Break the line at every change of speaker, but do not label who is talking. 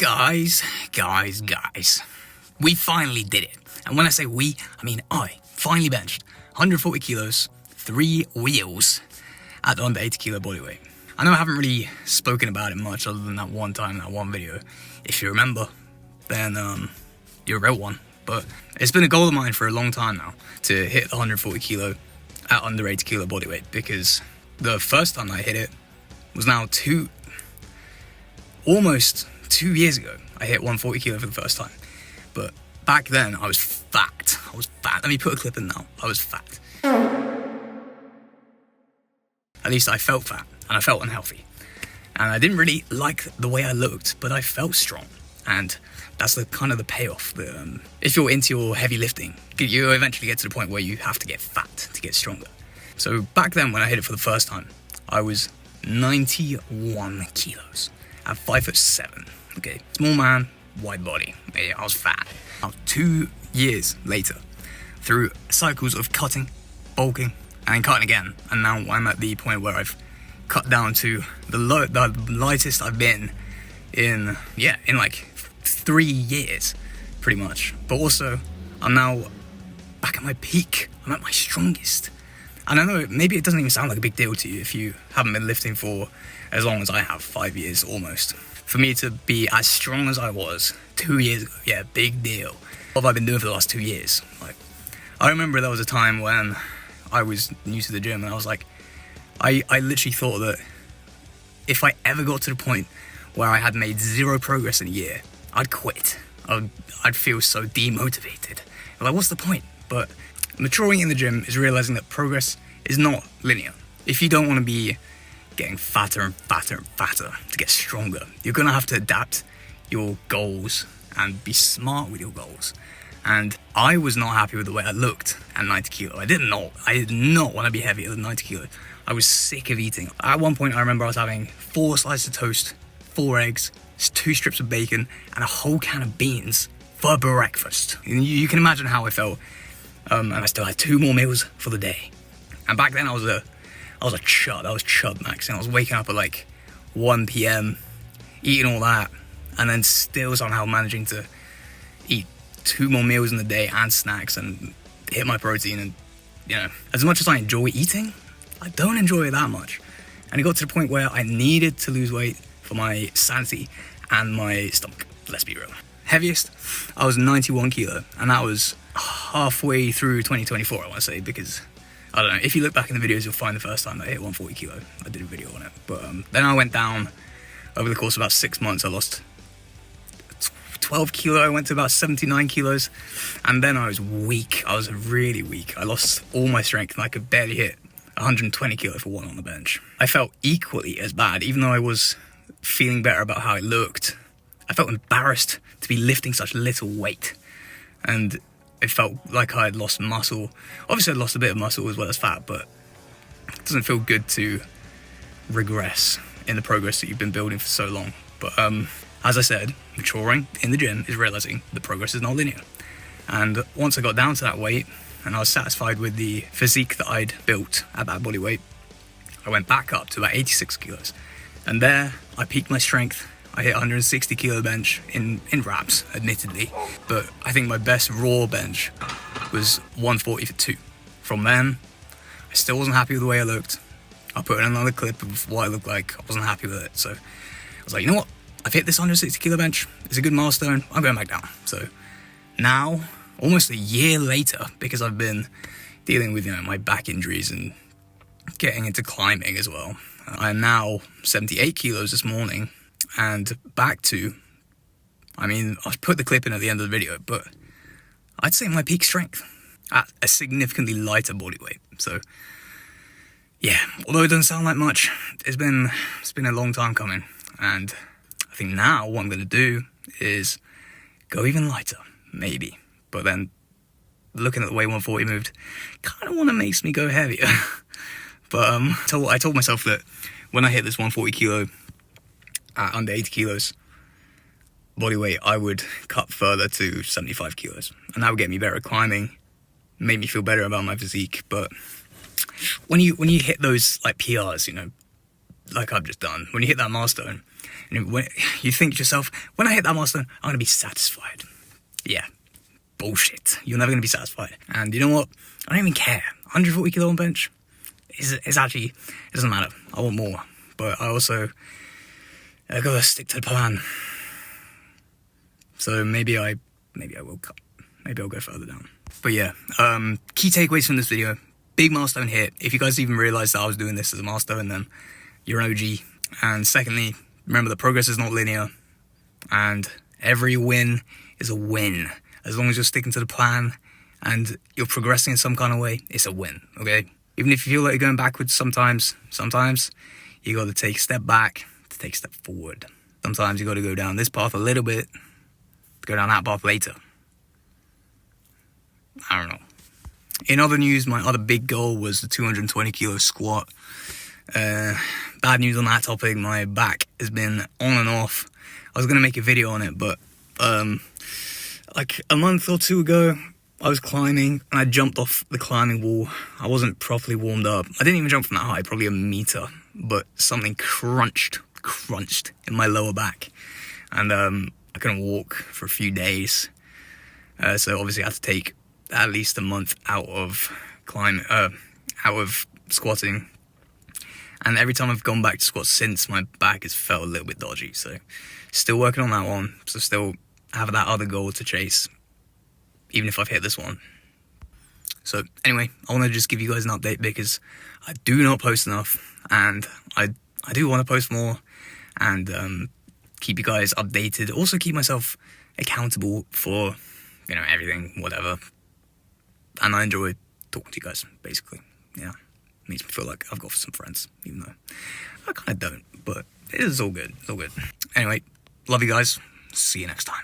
Guys, we finally did it. And when I say we, I mean I finally benched 140 kilos, 3 wheels at under 80 kilo bodyweight. I know I haven't really spoken about it much other than that one time, that one video. If you remember, then you're a real one. But it's been a goal of mine for a long time now to hit the 140 kilo at under 80 kilo bodyweight, because the first time I hit it was now almost 2 years ago. I hit 140 kilo for the first time. But back then I was fat. Let me put a clip in now. I was fat. At least I felt fat and I felt unhealthy. And I didn't really like the way I looked, but I felt strong. And that's the kind of the payoff. If you're into your heavy lifting, you eventually get to the point where you have to get fat to get stronger. So back then when I hit it for the first time, I was 91 kilos at 5'7". Okay, small man, wide body. Yeah, I was fat. Now, 2 years later, through cycles of cutting, bulking, and cutting again, and now I'm at the point where I've cut down to the lightest I've been in like 3 years, pretty much. But also, I'm now back at my peak. I'm at my strongest. And I know maybe it doesn't even sound like a big deal to you if you haven't been lifting for as long as I have, 5 years almost. For me to be as strong as I was 2 years ago, yeah, big deal. What have I been doing for the last 2 years? Like, I remember there was a time when I was new to the gym and I was like, I literally thought that if I ever got to the point where I had made 0 progress in a year, I'd quit. I'd feel so demotivated. Like, what's the point? But maturing in the gym is realizing that progress is not linear. If you don't want to be getting fatter and fatter and fatter to get stronger, you're going to have to adapt your goals and be smart with your goals. And I was not happy with the way I looked at 90 kilo. I did not want to be heavier than 90 kilo. I was sick of eating. At one point I remember I was having 4 slices of toast, 4 eggs, 2 strips of bacon, and a whole can of beans for breakfast. You can imagine how I felt. And I still had 2 more meals for the day. And back then I was a chud. I was chud max, and I was waking up at like 1 p.m, eating all that, and then still somehow managing to eat 2 more meals in the day and snacks and hit my protein. And, you know, as much as I enjoy eating, I don't enjoy it that much. And it got to the point where I needed to lose weight for my sanity and my stomach. Let's be real. Heaviest, I was 91 kilo, and that was halfway through 2024, I want to say, because I don't know, if you look back in the videos, you'll find the first time I hit 140 kilo. I did a video on it. But then I went down over the course of about 6 months. I lost 12 kilo. I went to about 79 kilos. And then I was weak. I was really weak. I lost all my strength and I could barely hit 120 kilo for one on the bench. I felt equally as bad, even though I was feeling better about how I looked. I felt embarrassed to be lifting such little weight. And it felt like I had lost muscle. Obviously I lost a bit of muscle as well as fat, but it doesn't feel good to regress in the progress that you've been building for so long. But as I said, maturing in the gym is realizing the progress is not linear. And once I got down to that weight and I was satisfied with the physique that I'd built at that body weight, I went back up to about 86 kilos. And there I peaked my strength. I hit 160 kilo bench in reps, admittedly, but I think my best raw bench was 140 for 2. From then, I still wasn't happy with the way I looked. I put in another clip of what I looked like. I wasn't happy with it, so I was like, you know what? I've hit this 160 kilo bench. It's a good milestone. I'm going back down. So now, almost a year later, because I've been dealing with, my back injuries and getting into climbing as well, I am now 78 kilos this morning. And back to, I'll put the clip in at the end of the video, but I'd say my peak strength at a significantly lighter body weight. So yeah, although it doesn't sound like much, it's been a long time coming. And I think now what I'm going to do is go even lighter, maybe. But then looking at the way 140 moved, kind of want to makes me go heavier. But I told myself that when I hit this 140 kilo, at under 80 kilos body weight, I would cut further to 75 kilos. And that would get me better at climbing, make me feel better about my physique. But when you hit those like PRs, like I've just done, when you hit that milestone, And when you think to yourself, when I hit that milestone, I'm going to be satisfied. Yeah, bullshit. You're never going to be satisfied. And you know what? I don't even care. 140 kilo on bench is actually, it doesn't matter. I want more. But I also got to stick to the plan. So maybe I will cut. Maybe I'll go further down. But yeah, key takeaways from this video. Big milestone hit. If you guys even realised that I was doing this as a milestone, then you're an OG. And secondly, remember that progress is not linear. And every win is a win. As long as you're sticking to the plan and you're progressing in some kind of way, it's a win, okay? Even if you feel like you're going backwards sometimes you got to take a step back to take a step forward. Sometimes you got to go down this path a little bit, go down that path later. I don't know. In other news, my other big goal was the 220 kilo squat. Bad news on that topic, my back has been on and off. I was going to make a video on it, but like a month or two ago, I was climbing and I jumped off the climbing wall. I wasn't properly warmed up. I didn't even jump from that high, probably a meter, but something crunched in my lower back. And I couldn't walk for a few days. So obviously I had to take at least a month out of squatting. And every time I've gone back to squat since, my back has felt a little bit dodgy. So still working on that one. So still have that other goal to chase, even if I've hit this one. So anyway, I want to just give you guys an update because I do not post enough, and I do want to post more and keep you guys updated. Also keep myself accountable for, you know, everything, whatever. And I enjoy talking to you guys, basically. Yeah, makes me feel like I've got some friends, even though I kind of don't. But it is all good. It's all good. Anyway, love you guys. See you next time.